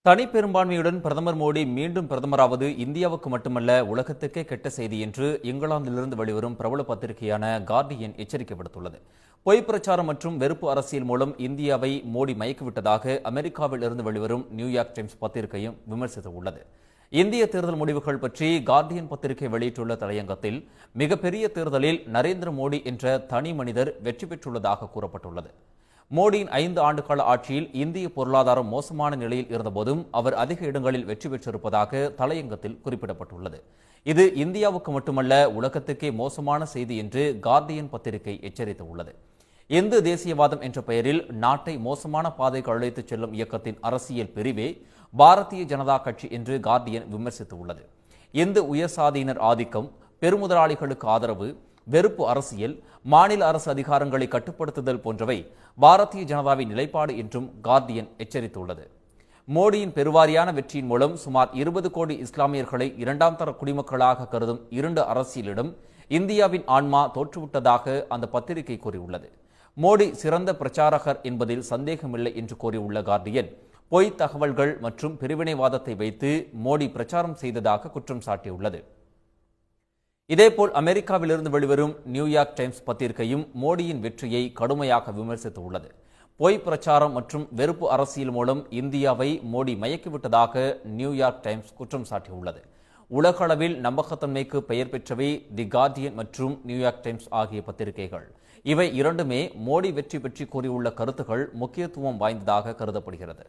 தனிப்பெரும்பான்மையுடன் பிரதமர் மோடி மீண்டும் பிரதமராவது இந்தியாவுக்கு மட்டுமல்ல உலகத்துக்கே கெட்ட செய்தி என்று இங்கிலாந்திலிருந்து வெளிவரும் பிரபல பத்திரிகையான கார்டியன் எச்சரிக்கை விடுத்துள்ளது. பொய் பிரச்சாரம் மற்றும் வெறுப்பு அரசியல் மூலம் இந்தியாவை மோடி மயக்கிவிட்டதாக அமெரிக்காவில் இருந்து வெளிவரும் நியூயார்க் டைம்ஸ் பத்திரிகையும் விமர்சித்துள்ளது. இந்திய தேர்தல் முடிவுகள் பற்றி கார்டியன் பத்திரிகை வெளியிட்டுள்ள தலையங்கத்தில் மிகப்பெரிய தேர்தலில் நரேந்திர மோடி என்ற தனி மனிதர் வெற்றி பெற்றுள்ளதாக கூறப்பட்டுள்ளது. மோடியின் 5 ஆண்டுகால ஆட்சியில் இந்திய பொருளாதாரம் மோசமான நிலையில் இருந்தபோதும் அவர் அதிக இடங்களில் வெற்றி பெற்றிருப்பதாக தலையங்கத்தில் குறிப்பிடப்பட்டுள்ளது. இது இந்தியாவுக்கு மட்டுமல்ல உலகத்துக்கே மோசமான செய்தி என்று கார்டியன் பத்திரிகை எச்சரித்துள்ளது. இந்து தேசியவாதம் என்ற பெயரில் நாட்டை மோசமான பாதைக்கு அழைத்துச் செல்லும் இயக்கத்தின் அரசியல் பிரிவே பாரதிய ஜனதா கட்சி என்று கார்டியன் விமர்சித்துள்ளது. இந்து உயர்சாதியினர் ஆதிக்கம், பெருமுதலாளிகளுக்கு ஆதரவு, வெறுப்பு அரசியல், மாநில அரசு அதிகாரங்களை கட்டுப்படுத்துதல் போன்றவை பாரதிய ஜனதாவின் நிலைப்பாடு என்றும் கார்டியன் எச்சரித்துள்ளது. மோடியின் பெருவாரியான வெற்றியின் மூலம் சுமார் 20 கோடி இஸ்லாமியர்களை 2ஆம் தர குடிமக்களாக கருதும் இருண்ட அரசியலிடம் இந்தியாவின் ஆன்மா தோற்றுவிட்டதாக அந்த பத்திரிகை கூறியுள்ளது. மோடி சிறந்த பிரச்சாரகர் என்பதில் சந்தேகமில்லை என்று கூறியுள்ள கார்டியன், பொய் தகவல்கள் மற்றும் பிரிவினைவாதத்தை வைத்து மோடி பிரச்சாரம் செய்ததாக குற்றம் சாட்டியுள்ளது. இதேபோல் அமெரிக்காவிலிருந்து வெளிவரும் நியூயார்க் டைம்ஸ் பத்திரிகையும் மோடியின் வெற்றியை கடுமையாக விமர்சித்துள்ளது. பொய் பிரச்சாரம் மற்றும் வெறுப்பு அரசியல் மூலம் இந்தியாவை மோடி மயக்கிவிட்டதாக நியூயார்க் டைம்ஸ் குற்றம் சாட்டியுள்ளது. உலகளவில் நம்பகத்தன்மைக்கு பெயர் பெற்றவை தி கார்டியன் மற்றும் நியூயார்க் டைம்ஸ் ஆகிய பத்திரிகைகள். இவை இரண்டுமே மோடி வெற்றி பற்றி கூறியுள்ள கருத்துக்கள் முக்கியத்துவம் வாய்ந்ததாக கருதப்படுகிறது.